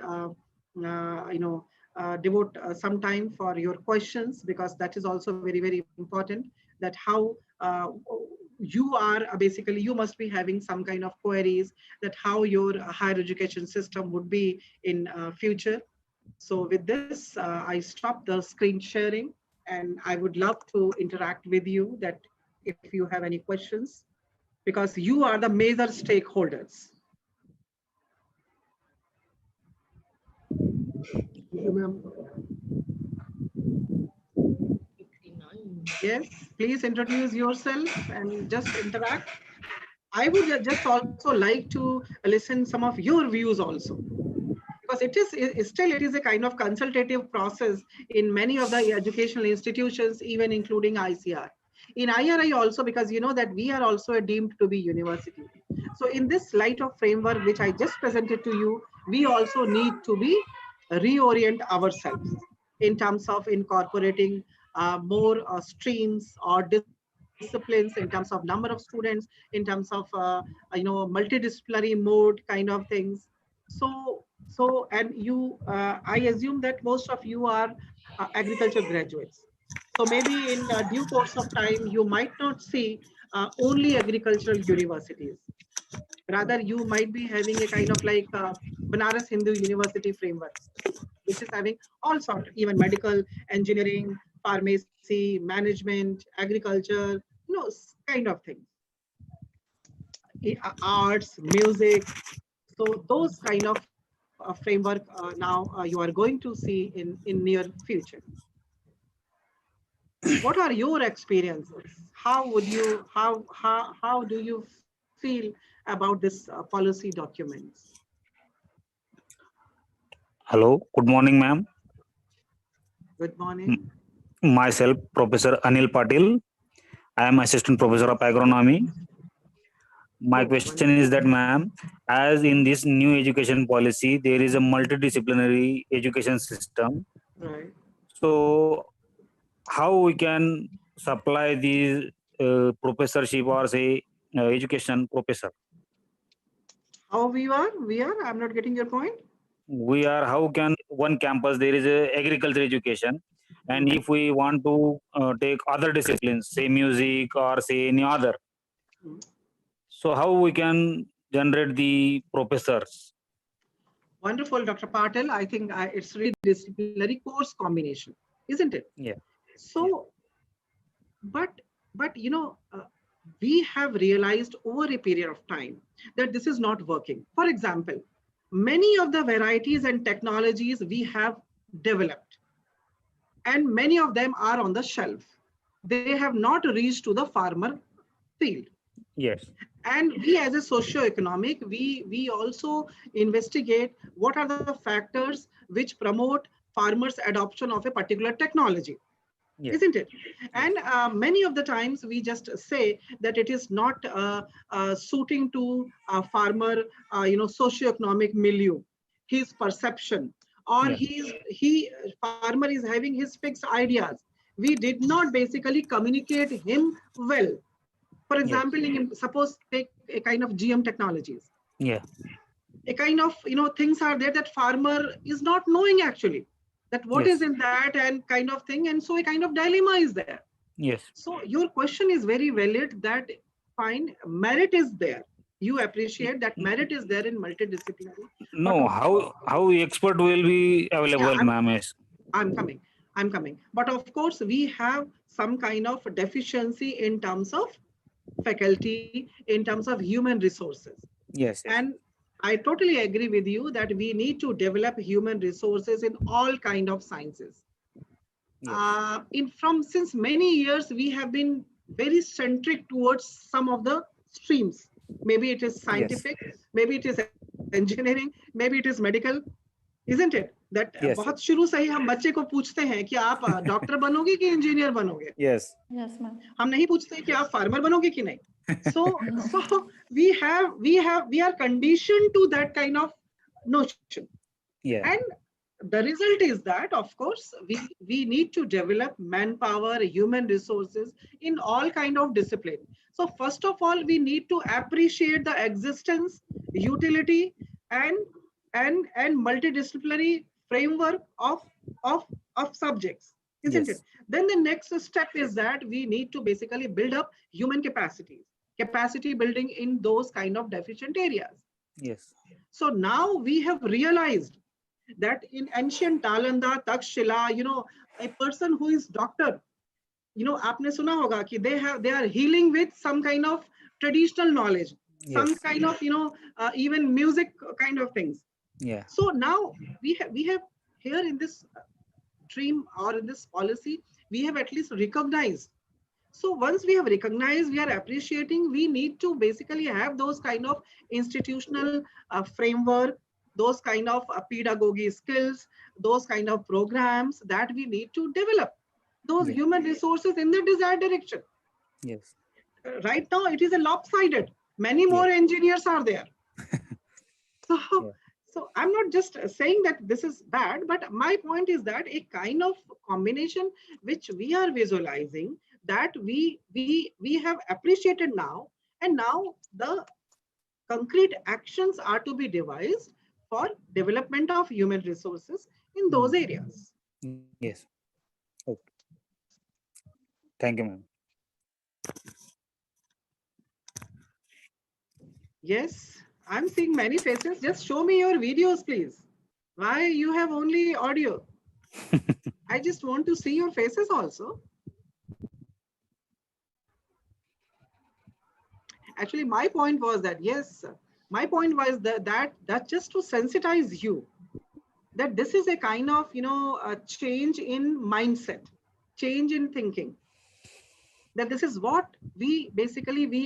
devote some time for your questions, because that is also very, very important, that how you are basically, you must be having some kind of queries that how your higher education system would be in future. So with this, I stop the screen sharing, and I would love to interact with you, that if you have any questions, because you are the major stakeholders. Thank you, ma'am. Yes, please introduce yourself and just interact. I would just also like to listen some of your views also, because it is a kind of consultative process in many of the educational institutions, even including ICR. In IRI also, because you know that we are also deemed to be university. So in this light of framework, which I just presented to you, we also need to be reorient ourselves in terms of incorporating more streams or disciplines in terms of number of students, in terms of multidisciplinary mode kind of things. So and you, I assume that most of you are agriculture graduates. So maybe in due course of time, you might not see only agricultural universities. Rather, you might be having a kind of like Banaras Hindu University framework, which is having all sorts, even medical, engineering, pharmacy, management, agriculture, kind of things, arts, music. So those kind of framework now you are going to see in near future. What are your experiences? How would you, how do you feel about this policy documents? Hello, good morning, ma'am. Good morning. Myself, Professor Anil Patil. I am Assistant Professor of Agronomy. My question is that, ma'am, as in this new education policy, there is a multidisciplinary education system. Right. So, how we can supply these professorship or say education professor? How we are? I'm not getting your point. We are, how can one campus there is a agriculture education, And if we want to take other disciplines, say music or say any other, Mm. so how we can generate the professors? Wonderful, Dr. Patel. I think it's really disciplinary course combination, isn't it? Yeah. So, but we have realized over a period of time that this is not working. For example, many of the varieties and technologies we have developed, and many of them are on the shelf. They have not reached to the farmer field. Yes. And we as a socio-economic, we also investigate what are the factors which promote farmers' adoption of a particular technology. Yes. Isn't it? And many of the times we just say that it is not suiting to a farmer, socio-economic milieu, his perception, or Yeah. farmer is having his fixed ideas. We did not basically communicate him well. For Yes. example, suppose take a kind of GM technologies. Yeah. A kind of things are there that farmer is not knowing actually that what Yes. is in that and kind of thing, and so a kind of dilemma is there. Yes. So your question is very valid, that fine, merit is there, you appreciate that merit is there in multidisciplinary, but No, how expert will be available, yeah, ma'am? Is I'm coming, but of course we have some kind of deficiency in terms of faculty, in terms of human resources. yes. Yes. And I totally agree with you that we need to develop human resources in all kind of sciences. Yes. Since many years, we have been very centric towards some of the streams. Maybe it is scientific, maybe it is engineering, maybe it is medical, isn't it? That Yes. बहुत शुरू से ही हम बच्चे को पूछते हैं कि आप डॉक्टर बनोगे कि इंजीनियर बनोगे. Yes. Yes, ma'am. हम नहीं पूछते कि आप फार्मर बनोगे कि नहीं. So we are conditioned to that kind of notion. Yeah. And the result is that, of course, we need to develop manpower, human resources in all kind of discipline. So first of all, we need to appreciate the existence, utility, and multidisciplinary framework of subjects, isn't Yes. it? Then the next step is that we need to basically build up human capacity building in those kind of deficient areas. Yes. So now we have realized that in ancient Nalanda, Takshila, a person who is doctor, आपने सुना होगा कि they are healing with some kind of traditional knowledge, some Yes. kind of even music kind of things. Yeah. So now we have here in this dream or in this policy, we have at least recognized. So once we have recognized, we are appreciating, we need to basically have those kind of institutional framework, those kind of pedagogy skills, those kind of programs that we need to develop, those Yeah. human resources in the desired direction. Yes. Right now, it is a lopsided. Many more engineers are there. So, Yeah. so I'm not just saying that this is bad, but my point is that a kind of combination which we are visualizing, that we have appreciated now, and now the concrete actions are to be devised for development of human resources in those areas. Yes. Okay. Thank you, ma'am. Yes, I'm seeing many faces. Just show me your videos, please. Why you have only audio? I just want to see your faces also. Actually, my point was that, yes, my point was that just to sensitize you, that this is a kind of, a change in mindset, change in thinking, that this is what we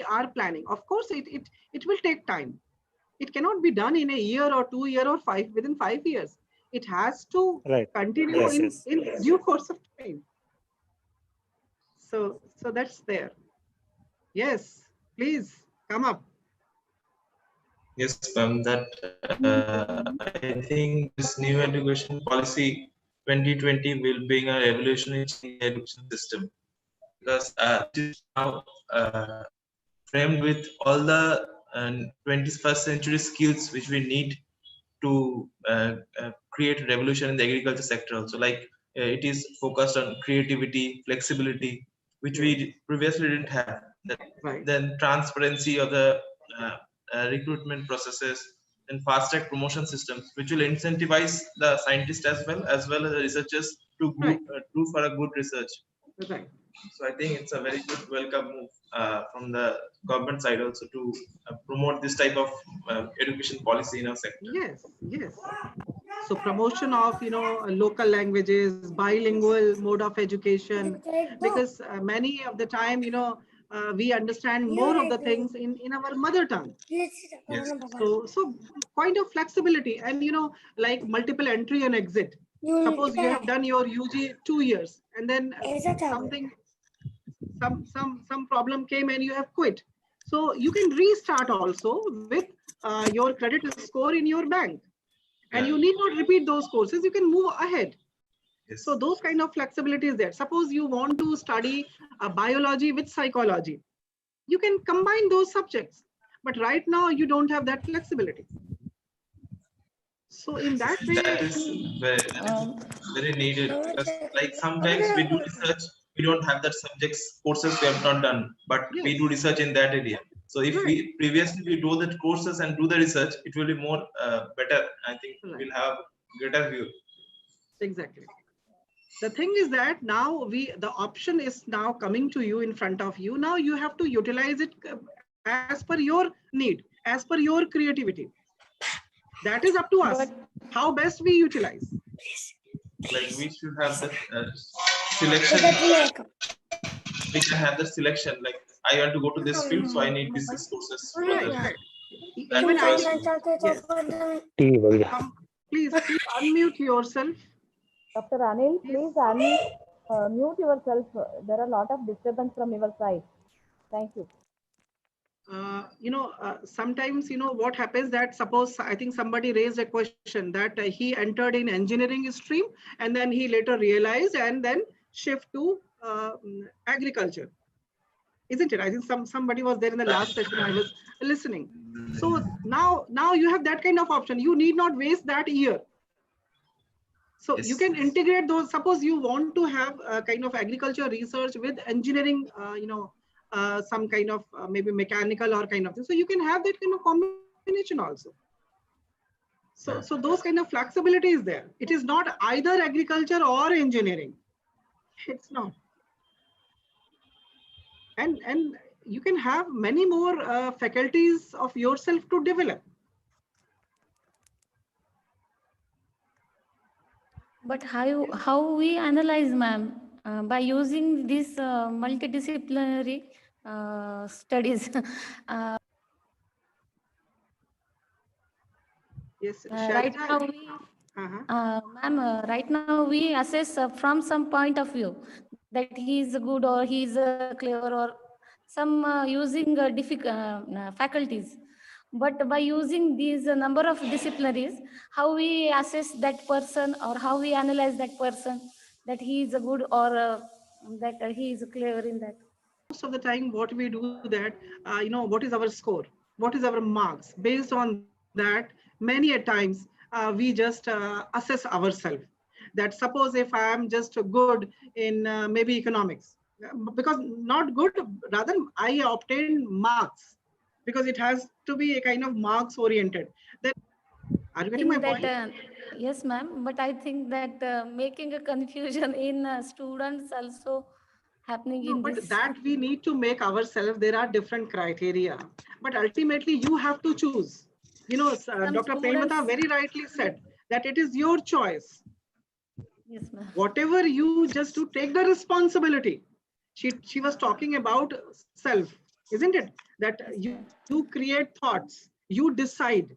are planning. Of course, it will take time. It cannot be done in a year or 2 years or within 5 years. It has to Right. continue Yes, in due course of time. So that's there. Yes, please come up. Yes, ma'am. I think this new education policy 2020 will bring a revolutionary change in the education system, because it is now framed with all the 21st century skills which we need to create a revolution in the agriculture sector also, like it is focused on creativity, flexibility, which we previously didn't have. Right. Then transparency of the recruitment processes and fast track promotion systems, which will incentivize the scientists as well as the researchers to Right. do for a good research. Right. So I think it's a very good welcome move from the government side also to promote this type of education policy in our sector. Yes. Yes. So promotion of, local languages, bilingual mode of education, because many of the time, we understand more of the things in our mother tongue. Yes. So point of flexibility and, like multiple entry and exit. Suppose you have done your UG 2 years and then some problem came and you have quit. So you can restart also with your credit score in your bank. And you need not repeat those courses, you can move ahead. Yes. So those kind of flexibility is there. Suppose you want to study biology with psychology, you can combine those subjects. But right now you don't have that flexibility. So in that way, that is very needed, because like sometimes we do research, we don't have that subjects courses we have not done, but we do research in that area. So if we previously do the courses and do the research, it will be more better. I think we'll have greater view. Exactly. The thing is that now the option is now coming to you in front of you. Now you have to utilize it as per your need, as per your creativity. That is up to us. How best we utilize. Like we should have the selection. We can have the selection. Like I want to go to this field, so I need these courses. Right. Even please unmute yourself. Dr. Anil, please mute yourself. There are a lot of disturbance from your side. Thank you. Sometimes, what happens that suppose, I think somebody raised a question that he entered in engineering stream and then he later realized and then shift to agriculture. Isn't it? I think somebody was there in the last session. I was listening. So now you have that kind of option. You need not waste that year. So you can integrate those. Suppose you want to have a kind of agriculture research with engineering, some kind of maybe mechanical or kind of thing. So you can have that kind of combination also. So those kind of flexibility is there. It is not either agriculture or engineering. It's not. And you can have many more faculties of yourself to develop. But how we analyze, ma'am, by using this multidisciplinary studies. Yes, right now we, ma'am, right now we assess from some point of view that he is good or he is clever or some using faculties. But by using these number of disciplinaries, how we assess that person or how we analyze that person, that he is good or that he is clever in that. Most of the time, what we do that, what is our score? What is our marks? Based on that, many a times we just assess ourselves. That suppose if I am just good in maybe economics, because not good, rather I obtain marks. Because it has to be a kind of marks oriented. Then, are you getting my point? Yes, ma'am. But I think that making a confusion in students also happening in but this. That we need to make ourselves. There are different criteria, but ultimately you have to choose. Dr. Premata very rightly said that it is your choice. Yes, ma'am. Whatever you just to take the responsibility. She was talking about self, isn't it? That you create thoughts, you decide.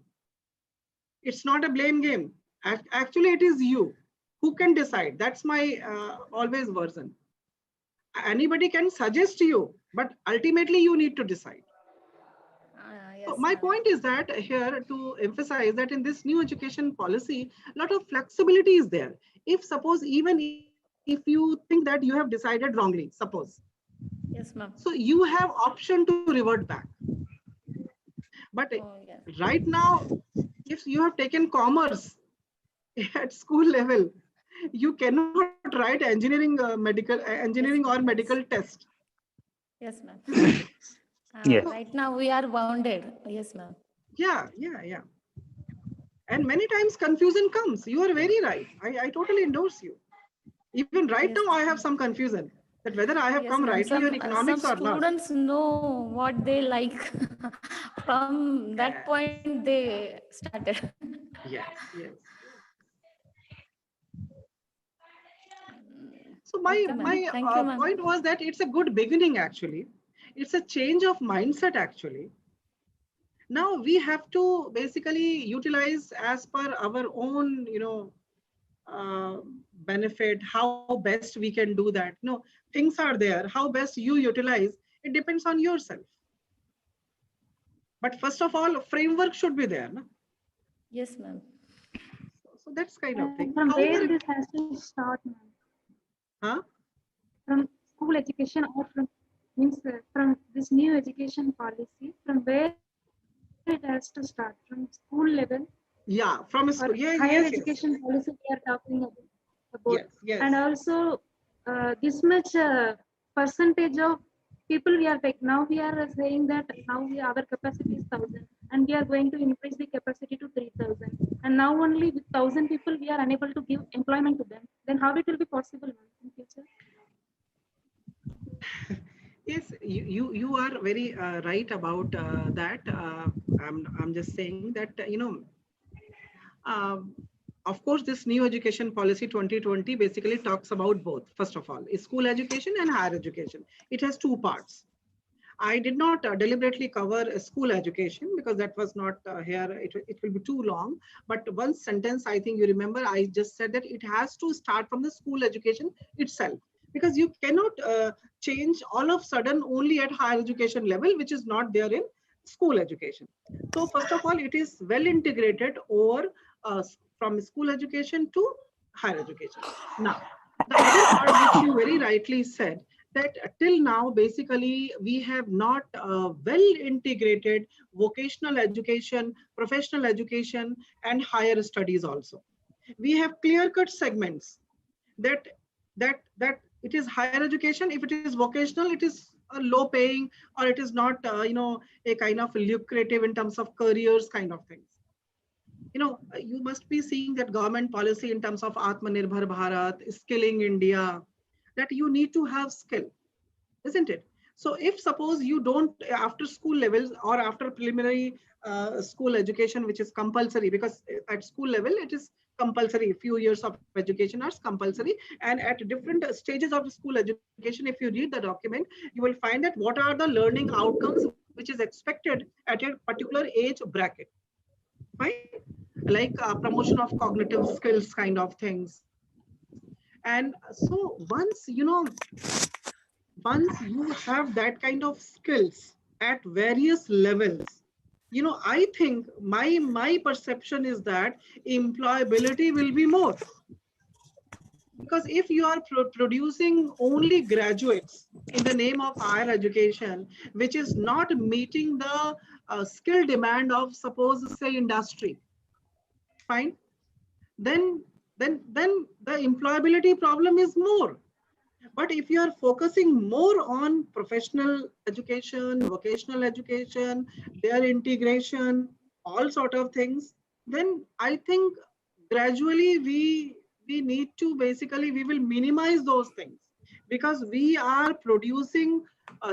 It's not a blame game. Actually, it is you who can decide. That's my always version. Anybody can suggest you, but ultimately you need to decide. Yes, so my point is that here to emphasize that in this new education policy, a lot of flexibility is there. If suppose even if you think that you have decided wrongly, suppose. Yes, ma'am. So you have option to revert back. But right now, if you have taken commerce at school level, you cannot write engineering, engineering or medical test. Yes, ma'am. Yes. Right now we are bounded. Yes, ma'am. Yeah. And many times confusion comes. You are very right. I totally endorse you. Even right Yes. now, I have some confusion that whether I have Yes, come ma'am. rightly in economics Some or not. students know what they like. From that Yes. point, they started. Yes. So my Okay, ma'am. Thank you, ma'am. point was that it's a good beginning actually. It's a change of mindset actually. Now we have to basically utilize as per our own, benefit, how best we can do that. No, things are there. How best you utilize, it depends on yourself. But first of all, framework should be there. No? Yes, ma'am. So that's kind of thing. From where However, this has to start, ma'am? huh? From school education or from this new education policy, from where it has to start? From school level Yeah, from a or school. Yeah, higher yes. education policy we are talking about. Yes. And also this much percentage of people we are taking. Now we are saying that now our capacity is 1,000 and we are going to increase the capacity to 3,000. And now only with 1,000 people we are unable to give employment to them. Then how it will be possible, ma'am, in future? Yes, you are very right about that. I'm just saying that of course, this new education policy 2020 basically talks about both. First of all, is school education and higher education. It has two parts. I did not deliberately cover school education because that was not here. It will be too long. But one sentence, I think you remember, I just said that it has to start from the school education itself, because you cannot change all of a sudden only at higher education level, which is not there in school education. So first of all, it is well integrated over from school education to higher education. Now, the other part which you very rightly said, that till now, basically, we have not well integrated vocational education, professional education, and higher studies also. We have clear-cut segments that it is higher education. If it is vocational, it is low paying, or it is not, a kind of lucrative in terms of careers kind of things. You must be seeing that government policy in terms of Atmanirbhar Bharat, skilling India, that you need to have skill, isn't it? So if suppose you don't, after school levels or after preliminary school education, which is compulsory, because at school level it is compulsory, a few years of education are compulsory, and at different stages of school education, if you read the document, you will find that what are the learning outcomes which is expected at a particular age bracket, right? Like promotion of cognitive skills kind of things. And so once you have that kind of skills at various levels, I think my perception is that employability will be more. Because if you are producing only graduates in the name of higher education, which is not meeting the skill demand of, suppose, say, industry, fine, then the employability problem is more. But if you are focusing more on professional education, vocational education, their integration, all sort of things, then I think gradually we need to basically, we will minimize those things, because we are producing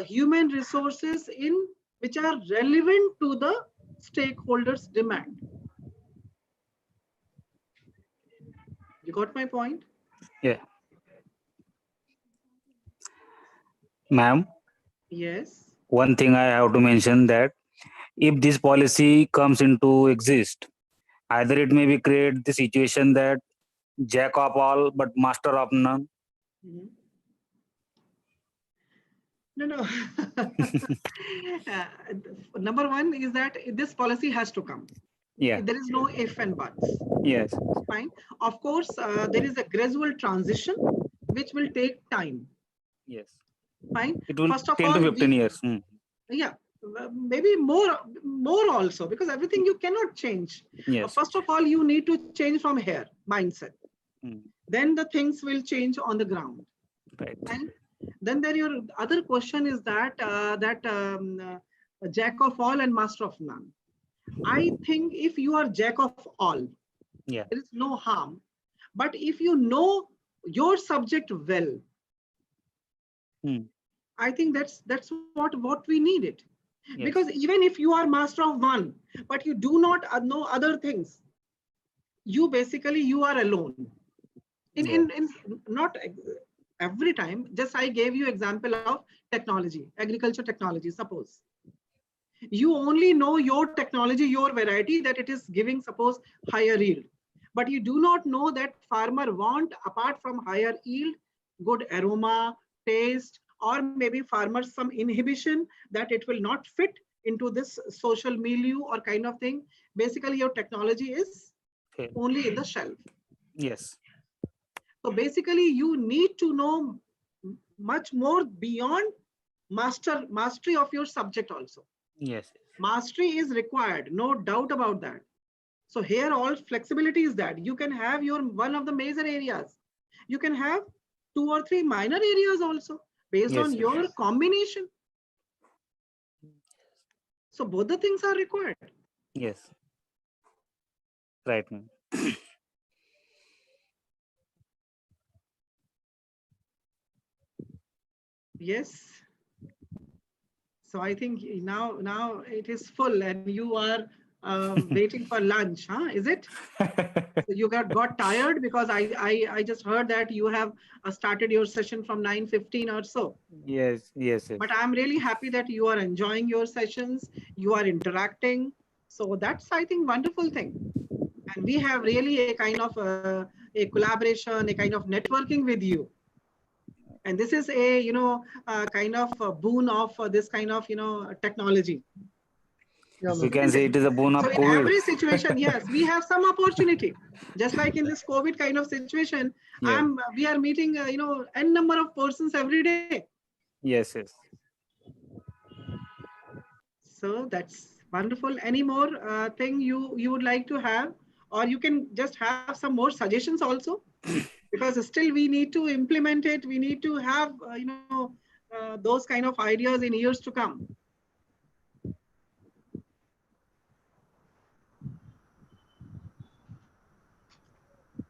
human resources which are relevant to the stakeholders' demand. You got my point? Yeah. Ma'am, Yes. one thing I have to mention, that if this policy comes into exist, either it may be create the situation that jack of all but master of none. Mhm. No. Number one is that this policy has to come. Yeah. There is no if and buts. Yes. Fine. Of course, there is a gradual transition which will take time. Yes. Fine. It will First of 10 to all, 15 years. Yeah, maybe more also, because everything you cannot change. Yes. First of all, you need to change from here mindset. then the things will change on the ground. Right. And then there your other question is that jack of all and master of none. I think if you are jack of all, Yeah. there is no harm. But if you know your subject well, I think that's what we need it. Yes. Because even if you are master of one, but you do not know other things, you basically you are alone. In not every time. Just I gave you example of technology, agriculture technology. Suppose you only know your technology, your variety, that it is giving suppose higher yield, but you do not know that farmer want, apart from higher yield, good aroma, taste, or maybe farmers some inhibition that it will not fit into this social milieu or kind of thing. Basically your technology is Okay. only in the shelf. Yes. So basically you need to know much more beyond mastery of your subject also. Yes. Mastery is required, no doubt about that. So here all flexibility is that you can have your one of the major areas. You can have 2 or 3 minor areas also based Yes, on yes. your combination. So both the things are required. Yes. Right, ma'am. Yes. So I think now it is full and you are waiting for lunch, huh? Is it? So you got tired because I just heard that you have started your session from 9:15 or so. Yes, yes, yes. But I'm really happy that you are enjoying your sessions, you are interacting. So that's, I think, wonderful thing. And we have really a kind of a collaboration, a kind of networking with you. And this is a, kind of a boon of this kind of, technology. Yeah, You ma'am. can say it is a boon of So in COVID. every situation, yes, we have some opportunity. Just like in this COVID kind of situation, Yeah. we are meeting, n number of persons every day. Yes, yes. So that's wonderful. Any more thing you would like to have, or you can just have some more suggestions also, because still we need to implement it. We need to have those kind of ideas in years to come.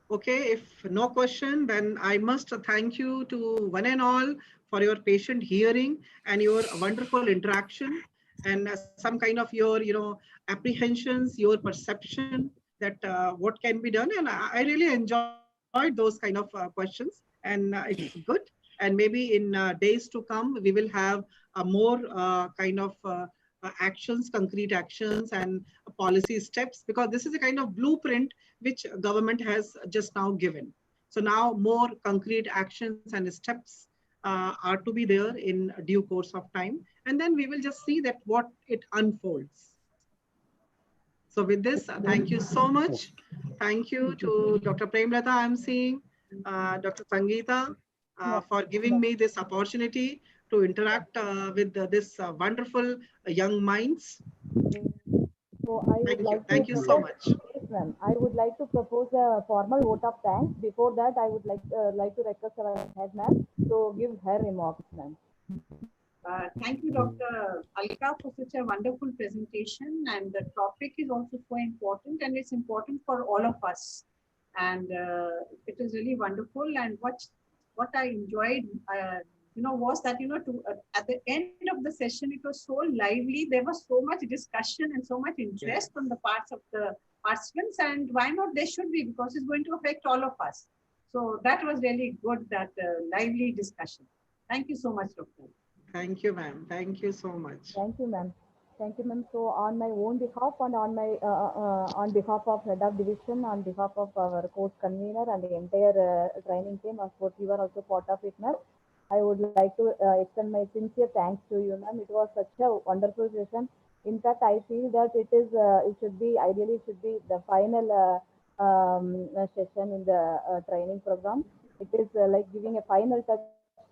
Okay, if no question, then I must thank you to one and all for your patient hearing and your wonderful interaction and some kind of your, apprehensions, your perception that what can be done. And I really enjoyed those kind of questions, and it's good. And maybe in days to come, we will have a more kind of actions, concrete actions and policy steps, because this is a kind of blueprint which government has just now given. So now more concrete actions and steps are to be there in due course of time. And then we will just see that what it unfolds. So with this, thank you so much. Thank you to Dr. Premlata, I'm seeing, Dr. Sangeeta, for giving me this opportunity to interact with this wonderful young minds. So I would like Thank to you so propose, much. yes, ma'am. I would like to propose a formal vote of thanks. Before that, I would like to request our head ma'am to give her remarks, ma'am. Thank you, Dr. Alka, for such a wonderful presentation. And the topic is also so important, and it's important for all of us. And it is really wonderful. And what I enjoyed, was that, at the end of the session, it was so lively. There was so much discussion and so much interest from the parts of the participants. And why not? They should be, because it's going to affect all of us. So that was really good, that lively discussion. Thank you so much, Dr. Thank you, ma'am. Thank you so much. Thank you, ma'am. Thank you, ma'am. So on my own behalf and on behalf of head of division, on behalf of our course convener and the entire training team, of course you are also part of it, ma'am. I would like to extend my sincere thanks to you, ma'am. It was such a wonderful session. In fact, I feel that it should be the final session in the training program. It is like giving a final touch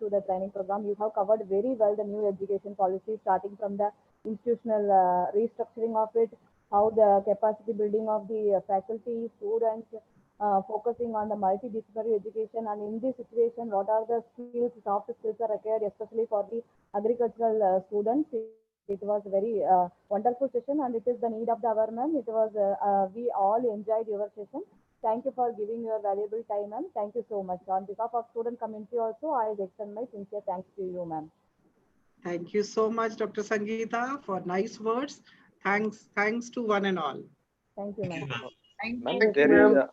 to the training program. You have covered very well the new education policy, starting from the institutional restructuring of it, how the capacity building of the faculty, students, focusing on the multidisciplinary education. And in this situation, what are the skills, soft skills are required, especially for the agricultural students. It was very wonderful session, and it is the need of the hour, ma'am. It was we all enjoyed your session. Thank you for giving your valuable time, ma'am. Thank you so much. On behalf of student community also, I extend my sincere thanks to you, ma'am. Thank you so much, Dr. Sangeeta, for nice words. Thanks to one and all. Thank you, ma'am. Thank you, ma'am.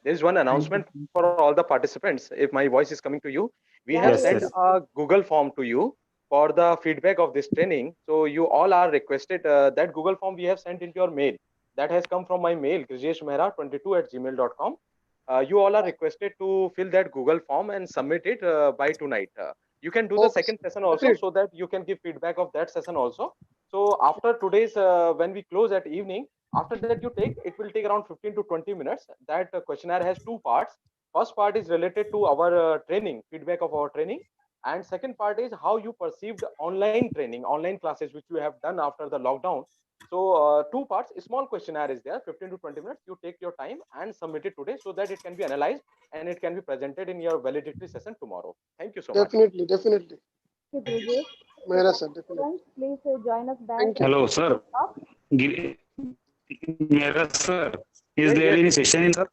There is one announcement for all the participants. If my voice is coming to you, we Yeah, have Yes, sent yes. a Google form to you for the feedback of this training. So you all are requested that Google form we have sent into your mail. That has come from my mail, grijeshmehra22@gmail.com. You all are requested to fill that Google form and submit it by tonight. You can do the Okay, second session also, definitely. so that you can give feedback of that session also. So after today's, when we close at evening, after that you take, it will take around 15 to 20 minutes. That questionnaire has two parts. First part is related to our training, feedback of our training. And second part is how you perceived online training, online classes, which you have done after the lockdown. So two parts, a small questionnaire is there, 15 to 20 minutes. You take your time and submit it today so that it can be analyzed and it can be presented in your valedictory session tomorrow. Thank you so much. Definitely, definitely. Thank you, Brijesh. Mehra sir, definitely. Students, please join us back. Thank you. Hello, sir. Yes, sir. Is there any session in, sir?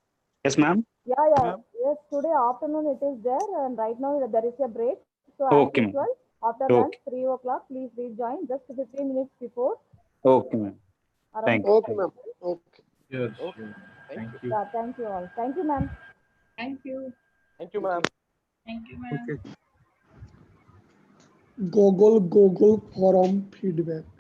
Yes, ma'am. Yeah. Yes, today afternoon it is there, and right now there is a break. So as Okay, ma'am. usual, after lunch, 3 o'clock, please rejoin just 15 minutes before. Okay, ma'am. Around Thank you. Okay, ma'am. Okay. Yes. Okay. Thank you. Yeah, thank you all. Thank you, ma'am. Thank you. Thank you, ma'am. Thank you, ma'am. Google forum feedback.